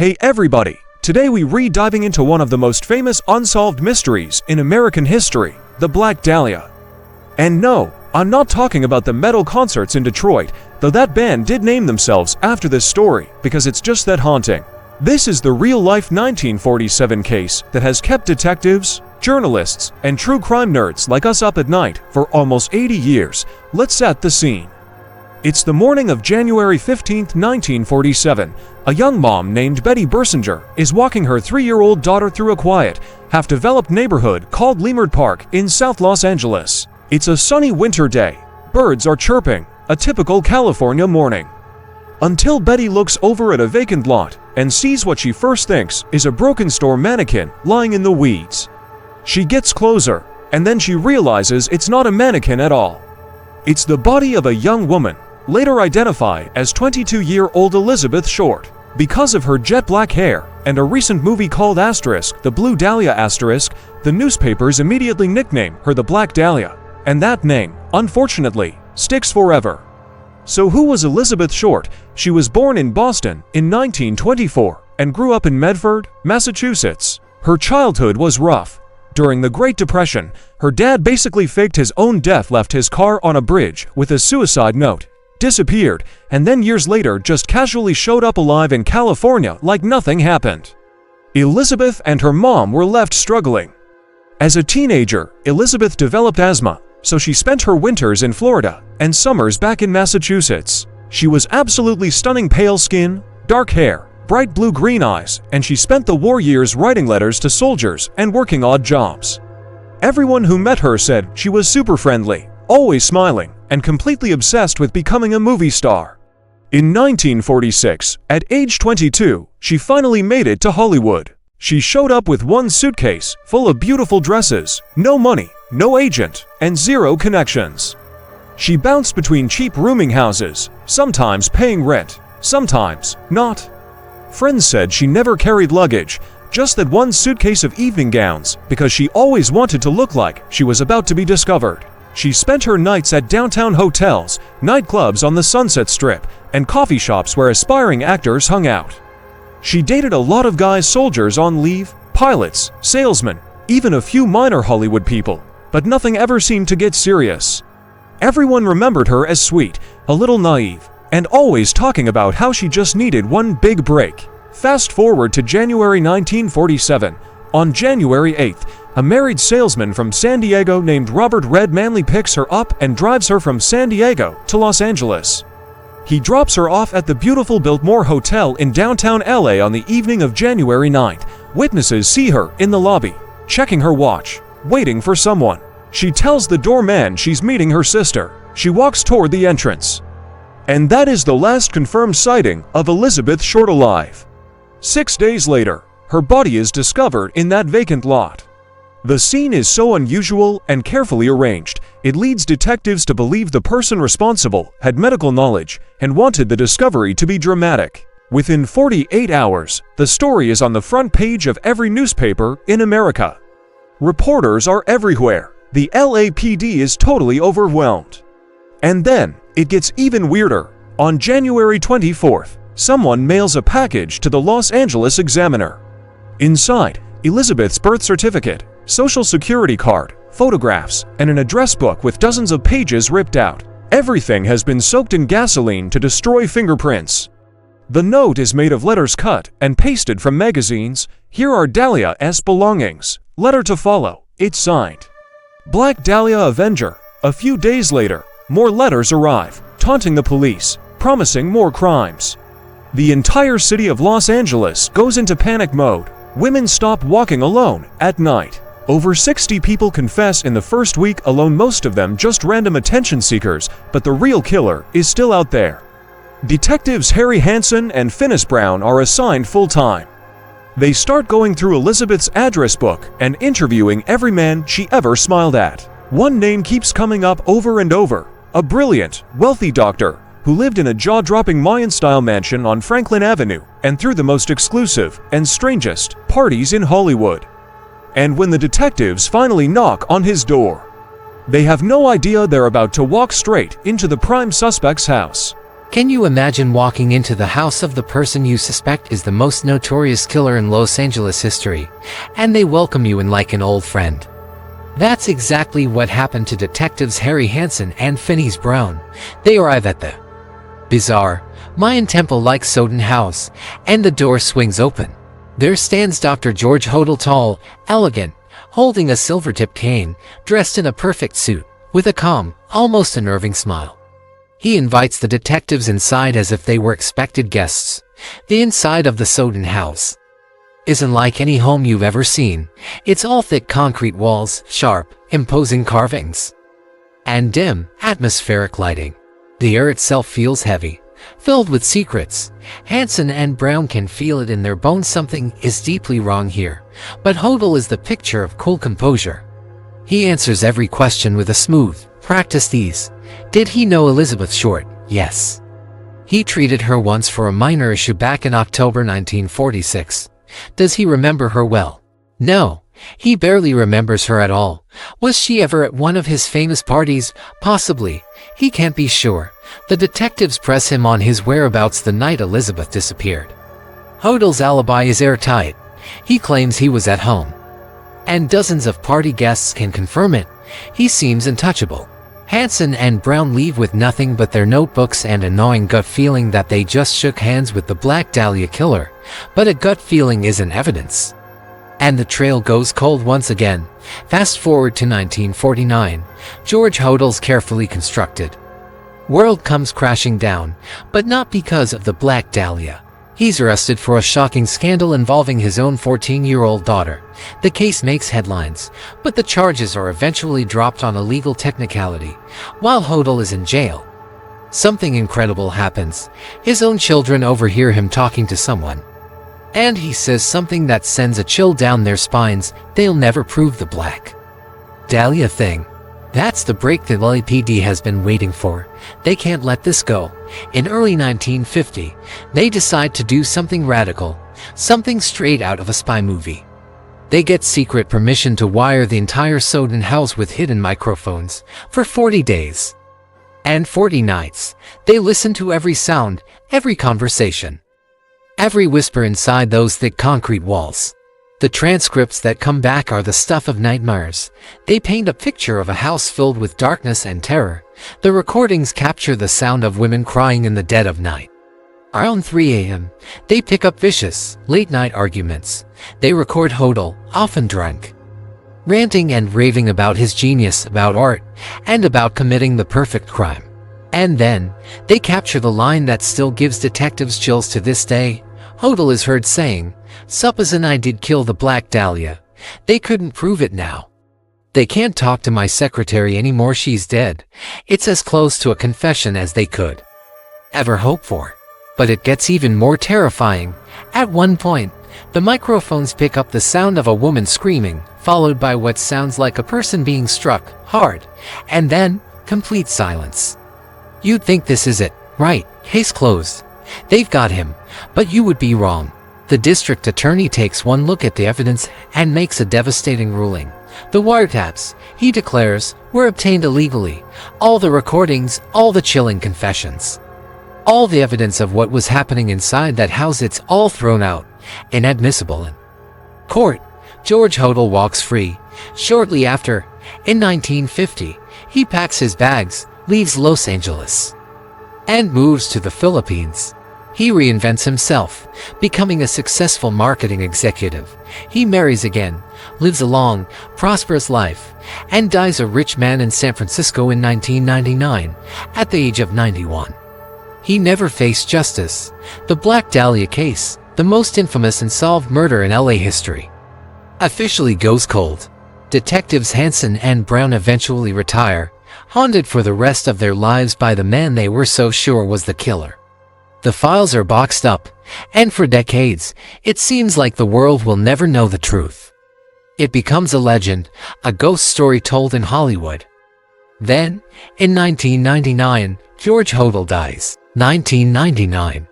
Hey everybody! Today we re-diving into one of the most famous unsolved mysteries in American history, the Black Dahlia. And no, I'm not talking about the metal concerts in Detroit, though that band did name themselves after this story because it's just that haunting. This is the real-life 1947 case that has kept detectives, journalists, and true crime nerds like us up at night for almost 80 years. Let's set the scene. It's the morning of January 15, 1947. A young mom named Betty Bersinger is walking her 3-year-old daughter through a quiet, half-developed neighborhood called Leimert Park in South Los Angeles. It's a sunny winter day. Birds are chirping, a typical California morning. Until Betty looks over at a vacant lot and sees what she first thinks is a broken store mannequin lying in the weeds. She gets closer, and then she realizes it's not a mannequin at all. It's the body of a young woman, later identified as 22-year-old Elizabeth Short. Because of her jet black hair and a recent movie called The Blue Dahlia the newspapers immediately nickname her the Black Dahlia, and that name, unfortunately, sticks forever. So who was Elizabeth Short? She was born in Boston in 1924 and grew up in Medford, Massachusetts. Her childhood was rough. During the Great Depression, her dad basically faked his own death, left his car on a bridge with a suicide note, disappeared, and then years later just casually showed up alive in California like nothing happened. Elizabeth and her mom were left struggling. As a teenager, Elizabeth developed asthma, so she spent her winters in Florida and summers back in Massachusetts. She was absolutely stunning, pale skin, dark hair, bright blue-green eyes, and she spent the war years writing letters to soldiers and working odd jobs. Everyone who met her said she was super friendly, always smiling, and completely obsessed with becoming a movie star. In 1946, at age 22, she finally made it to Hollywood. She showed up with one suitcase full of beautiful dresses, no money, no agent, and 0 connections. She bounced between cheap rooming houses, sometimes paying rent, sometimes not. Friends said she never carried luggage, just that one suitcase of evening gowns, because she always wanted to look like she was about to be discovered. She spent her nights at downtown hotels, nightclubs on the Sunset Strip, and coffee shops where aspiring actors hung out. She dated a lot of guys, soldiers on leave, pilots, salesmen, even a few minor Hollywood people, but nothing ever seemed to get serious. Everyone remembered her as sweet, a little naive, and always talking about how she just needed one big break. Fast forward to January 1947. On January 8th, a married salesman from San Diego named Robert Red Manley picks her up and drives her from San Diego to Los Angeles. He drops her off at the beautiful Biltmore Hotel in downtown LA on the evening of January 9th. Witnesses see her in the lobby, checking her watch, waiting for someone. She tells the doorman she's meeting her sister. She walks toward the entrance. And that is the last confirmed sighting of Elizabeth Short alive. 6 days later, her body is discovered in that vacant lot. The scene is so unusual and carefully arranged, it leads detectives to believe the person responsible had medical knowledge and wanted the discovery to be dramatic. Within 48 hours, the story is on the front page of every newspaper in America. Reporters are everywhere. The LAPD is totally overwhelmed. And then, it gets even weirder. On January 24th, someone mails a package to the Los Angeles Examiner. Inside, Elizabeth's birth certificate, social security card, photographs, and an address book with dozens of pages ripped out. Everything has been soaked in gasoline to destroy fingerprints. The note is made of letters cut and pasted from magazines. Here are Dahlia's belongings. Letter to follow. It's signed, Black Dahlia Avenger. A few days later, more letters arrive, taunting the police, promising more crimes. The entire city of Los Angeles goes into panic mode. Women stop walking alone at night. Over 60 people confess in the first week alone, most of them just random attention seekers, but the real killer is still out there. Detectives Harry Hansen and Finis Brown are assigned full-time. They start going through Elizabeth's address book and interviewing every man she ever smiled at. One name keeps coming up over and over, a brilliant, wealthy doctor who lived in a jaw-dropping Mayan-style mansion on Franklin Avenue and threw the most exclusive and strangest parties in Hollywood. And when the detectives finally knock on his door, they have no idea they're about to walk straight into the prime suspect's house. Can you imagine walking into the house of the person you suspect is the most notorious killer in Los Angeles history, and they welcome you in like an old friend? That's exactly what happened to detectives Harry Hansen and Phineas Brown. They arrive at the bizarre Mayan temple-like Sowden House, and the door swings open. There stands Dr. George Hodel, tall, elegant, holding a silver-tipped cane, dressed in a perfect suit, with a calm, almost unnerving smile. He invites the detectives inside as if they were expected guests. The inside of the Sowden House isn't like any home you've ever seen. It's all thick concrete walls, sharp, imposing carvings, and dim, atmospheric lighting. The air itself feels heavy, filled with secrets. Hansen and Brown can feel it in their bones. Something is deeply wrong here. But Hodel is the picture of cool composure. He answers every question with a smooth, practiced ease. Did he know Elizabeth Short? Yes. He treated her once for a minor issue back in October 1946. Does he remember her well? No. He barely remembers her at all. Was she ever at one of his famous parties? Possibly. He can't be sure. The detectives press him on his whereabouts the night Elizabeth disappeared. Hodel's alibi is airtight. He claims he was at home, and dozens of party guests can confirm it. He seems untouchable. Hansen and Brown leave with nothing but their notebooks and a gnawing gut feeling that they just shook hands with the Black Dahlia killer. But a gut feeling isn't evidence. And the trail goes cold once again. Fast forward to 1949. George Hodel's carefully constructed world comes crashing down, but not because of the Black Dahlia. He's arrested for a shocking scandal involving his own 14-year-old daughter. The case makes headlines, but the charges are eventually dropped on a legal technicality. While Hodel is in jail, something incredible happens. His own children overhear him talking to someone, and he says something that sends a chill down their spines. They'll never prove the Black Dahlia thing. That's the break the LAPD has been waiting for. They can't let this go. In early 1950, they decide to do something radical, something straight out of a spy movie. They get secret permission to wire the entire Sowden House with hidden microphones for 40 days and 40 nights. They listen to every sound, every conversation, every whisper inside those thick concrete walls. The transcripts that come back are the stuff of nightmares. They paint a picture of a house filled with darkness and terror. The recordings capture the sound of women crying in the dead of night. Around 3 a.m., they pick up vicious, late-night arguments. They record Hodel, often drunk, ranting and raving about his genius, about art, and about committing the perfect crime. And then, they capture the line that still gives detectives chills to this day. Hodel is heard saying, "Suppose and I did kill the Black Dahlia. They couldn't prove it now. They can't talk to my secretary anymore, she's dead." It's as close to a confession as they could ever hope for. But it gets even more terrifying. At one point, the microphones pick up the sound of a woman screaming, followed by what sounds like a person being struck hard, and then complete silence. You'd think this is it, right? Case closed. They've got him. But you would be wrong. The district attorney takes one look at the evidence and makes a devastating ruling. The wiretaps, he declares, were obtained illegally. All the recordings, all the chilling confessions, all the evidence of what was happening inside that house, it's all thrown out. Inadmissible in court. George Hodel walks free. Shortly after, in 1950, he packs his bags, leaves Los Angeles, and moves to the Philippines. He reinvents himself, becoming a successful marketing executive. He marries again, lives a long, prosperous life, and dies a rich man in San Francisco in 1999, at the age of 91. He never faced justice. The Black Dahlia case, the most infamous unsolved murder in LA history, officially goes cold. Detectives Hansen and Brown eventually retire, haunted for the rest of their lives by the man they were so sure was the killer. The files are boxed up, and for decades, it seems like the world will never know the truth. It becomes a legend, a ghost story told in Hollywood. Then, in 1999, George Hodel dies. 1999.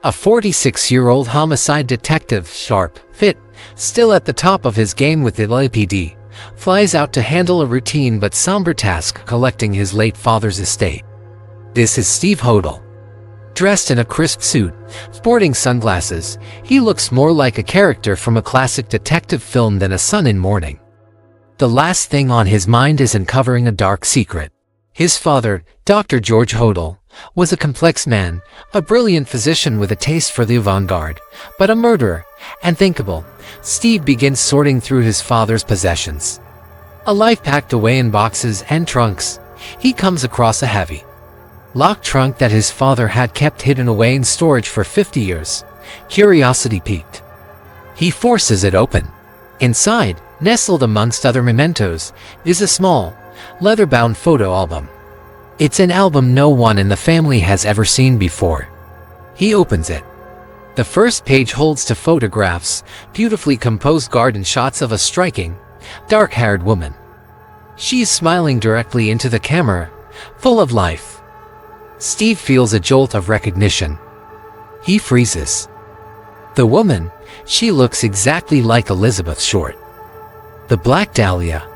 A 46-year-old homicide detective, sharp, fit, still at the top of his game with the LAPD, flies out to handle a routine but somber task, collecting his late father's estate. This is Steve Hodel. Dressed in a crisp suit, sporting sunglasses, he looks more like a character from a classic detective film than a son in mourning. The last thing on his mind is uncovering a dark secret. His father, Dr. George Hodel, was a complex man, a brilliant physician with a taste for the avant-garde, but a murderer. Unthinkable, Steve begins sorting through his father's possessions. A life packed away in boxes and trunks. He comes across a heavy, locked trunk that his father had kept hidden away in storage for 50 years. Curiosity piqued. He forces it open. Inside, nestled amongst other mementos, is a small, leather-bound photo album. It's an album no one in the family has ever seen before. He opens it. The first page holds two photographs, beautifully composed garden shots of a striking, dark-haired woman. She's smiling directly into the camera, full of life. Steve feels a jolt of recognition. He freezes. The woman, she looks exactly like Elizabeth Short. The Black Dahlia.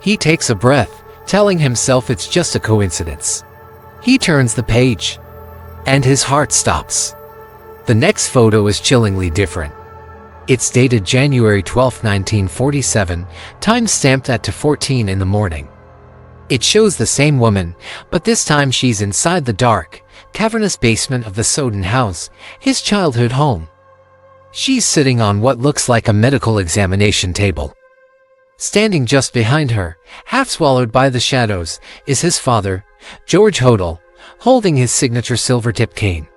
He takes a breath, telling himself it's just a coincidence. He turns the page, and his heart stops. The next photo is chillingly different. It's dated January 12, 1947, time-stamped at 2:14 in the morning. It shows the same woman, but this time she's inside the dark, cavernous basement of the Sowden House, his childhood home. She's sitting on what looks like a medical examination table. Standing just behind her, half swallowed by the shadows, is his father, George Hodel, holding his signature silver-tipped cane.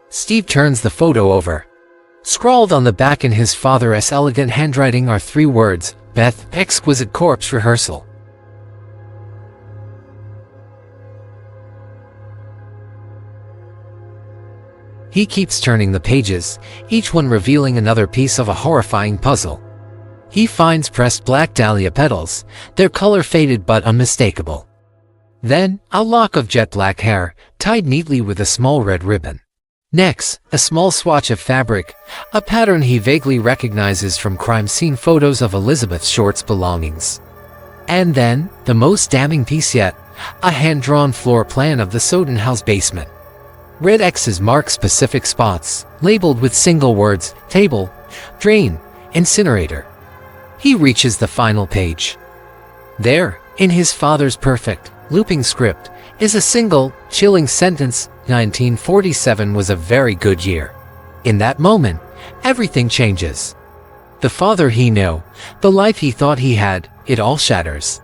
Steve turns the photo over. Scrawled on the back in his father's elegant handwriting are 3 words: Beth, exquisite corpse rehearsal. He keeps turning the pages, each one revealing another piece of a horrifying puzzle. He finds pressed Black Dahlia petals, their color faded but unmistakable. Then, a lock of jet black hair, tied neatly with a small red ribbon. Next, a small swatch of fabric, a pattern he vaguely recognizes from crime scene photos of Elizabeth Short's belongings. And then, the most damning piece yet, a hand-drawn floor plan of the Sowden House basement. Red X's mark specific spots, labeled with single words: table, drain, incinerator. He reaches the final page. There, in his father's perfect, looping script, is a single, chilling sentence: 1947 was a very good year. In that moment, everything changes. The father he knew, the life he thought he had, it all shatters.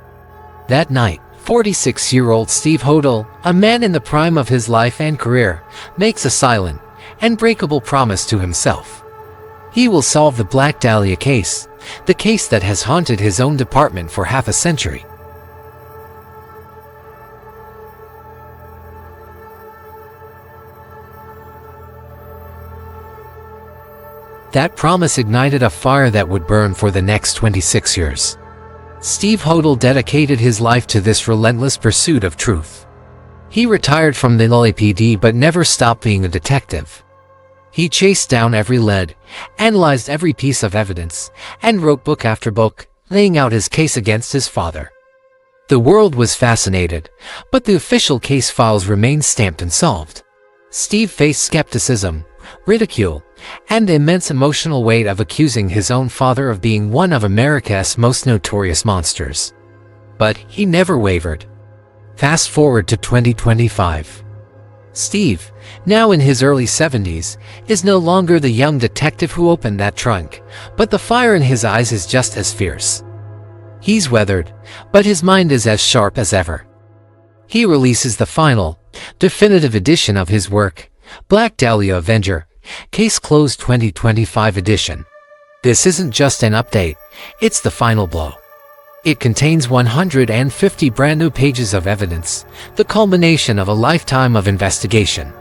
That night, 46-year-old Steve Hodel, a man in the prime of his life and career, makes a silent, unbreakable promise to himself. He will solve the Black Dahlia case, the case that has haunted his own department for half a century. That promise ignited a fire that would burn for the next 26 years. Steve Hodel dedicated his life to this relentless pursuit of truth. He retired from the LAPD but never stopped being a detective. He chased down every lead, analyzed every piece of evidence, and wrote book after book, laying out his case against his father. The world was fascinated, but the official case files remained stamped unsolved. Steve faced skepticism, ridicule, and the immense emotional weight of accusing his own father of being one of America's most notorious monsters. But he never wavered. Fast forward to 2025. Steve, now in his early 70s, is no longer the young detective who opened that trunk, but the fire in his eyes is just as fierce. He's weathered, but his mind is as sharp as ever. He releases the final, definitive edition of his work, Black Dahlia Avenger, Case Closed 2025 edition. This isn't just an update, it's the final blow. It contains 150 brand new pages of evidence, the culmination of a lifetime of investigation.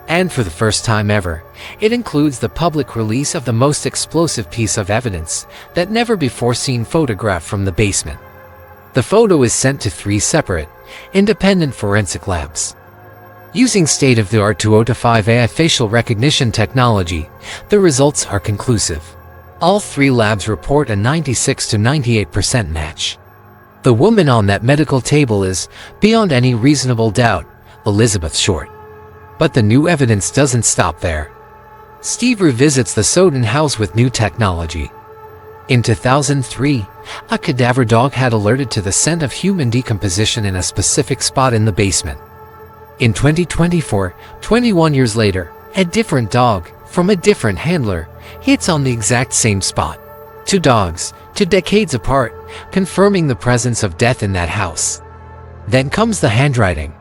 And for the first time ever, it includes the public release of the most explosive piece of evidence, that never before seen photograph from the basement. The photo is sent to 3 separate, independent forensic labs. Using state-of-the-art 205 AI facial recognition technology, the results are conclusive. All 3 labs report a 96 to 98% match. The woman on that medical table is, beyond any reasonable doubt, Elizabeth Short. But the new evidence doesn't stop there. Steve revisits the Sowden House with new technology. In 2003, a cadaver dog had alerted to the scent of human decomposition in a specific spot in the basement. In 2024, 21 years later, a different dog, from a different handler, hits on the exact same spot. Two dogs, 2 decades apart, confirming the presence of death in that house. Then comes the handwriting.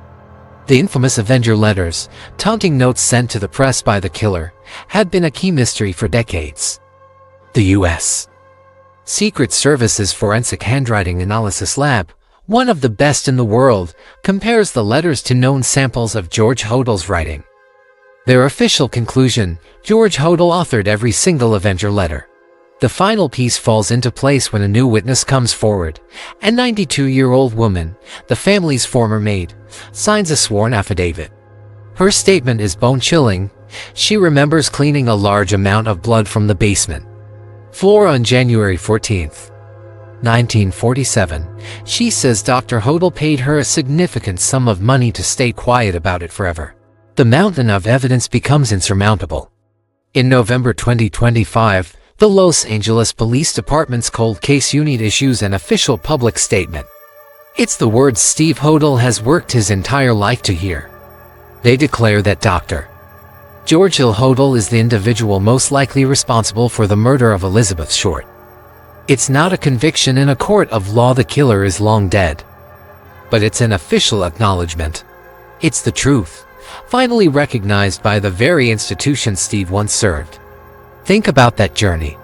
The infamous Avenger letters, taunting notes sent to the press by the killer, had been a key mystery for decades. The U.S. Secret Service's Forensic Handwriting Analysis Lab, one of the best in the world, compares the letters to known samples of George Hodel's writing. Their official conclusion: George Hodel authored every single Avenger letter. The final piece falls into place when a new witness comes forward. A 92-year-old woman, the family's former maid, signs a sworn affidavit. Her statement is bone-chilling. She remembers cleaning a large amount of blood from the basement floor on January 14, 1947. She says Dr. Hodel paid her a significant sum of money to stay quiet about it forever. The mountain of evidence becomes insurmountable. In November 2025, the Los Angeles Police Department's Cold Case Unit issues an official public statement. It's the words Steve Hodel has worked his entire life to hear. They declare that Dr. George Hodel is the individual most likely responsible for the murder of Elizabeth Short. It's not a conviction in a court of law, the killer is long dead. But it's an official acknowledgement. It's the truth, finally recognized by the very institution Steve once served. Think about that journey.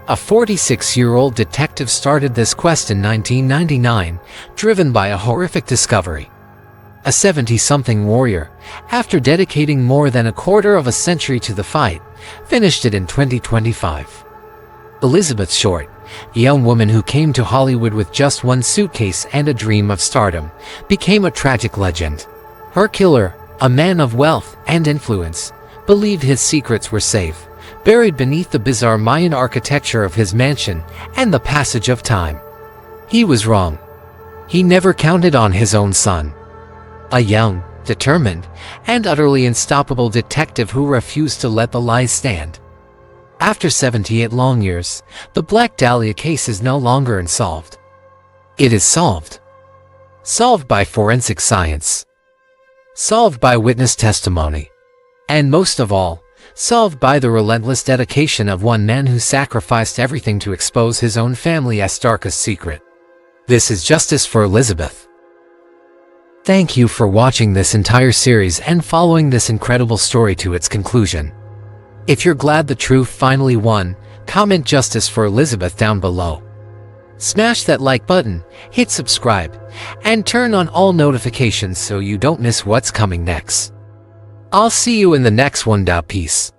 A 46-year-old detective started this quest in 1999, driven by a horrific discovery. A 70-something warrior, after dedicating more than a quarter of a century to the fight, finished it in 2025. Elizabeth Short, a young woman who came to Hollywood with just one suitcase and a dream of stardom, became a tragic legend. Her killer, a man of wealth and influence, believed his secrets were safe, buried beneath the bizarre Mayan architecture of his mansion and the passage of time. He was wrong. He never counted on his own son. A young, determined, and utterly unstoppable detective who refused to let the lies stand. After 78 long years, the Black Dahlia case is no longer unsolved. It is solved. Solved by forensic science. Solved by witness testimony. And most of all, solved by the relentless dedication of one man who sacrificed everything to expose his own family's darkest secret. This is justice for Elizabeth. Thank you for watching this entire series and following this incredible story to its conclusion. If you're glad the truth finally won, comment justice for Elizabeth down below. Smash that like button, hit subscribe, and turn on all notifications so you don't miss what's coming next. I'll see you in the next one. Peace.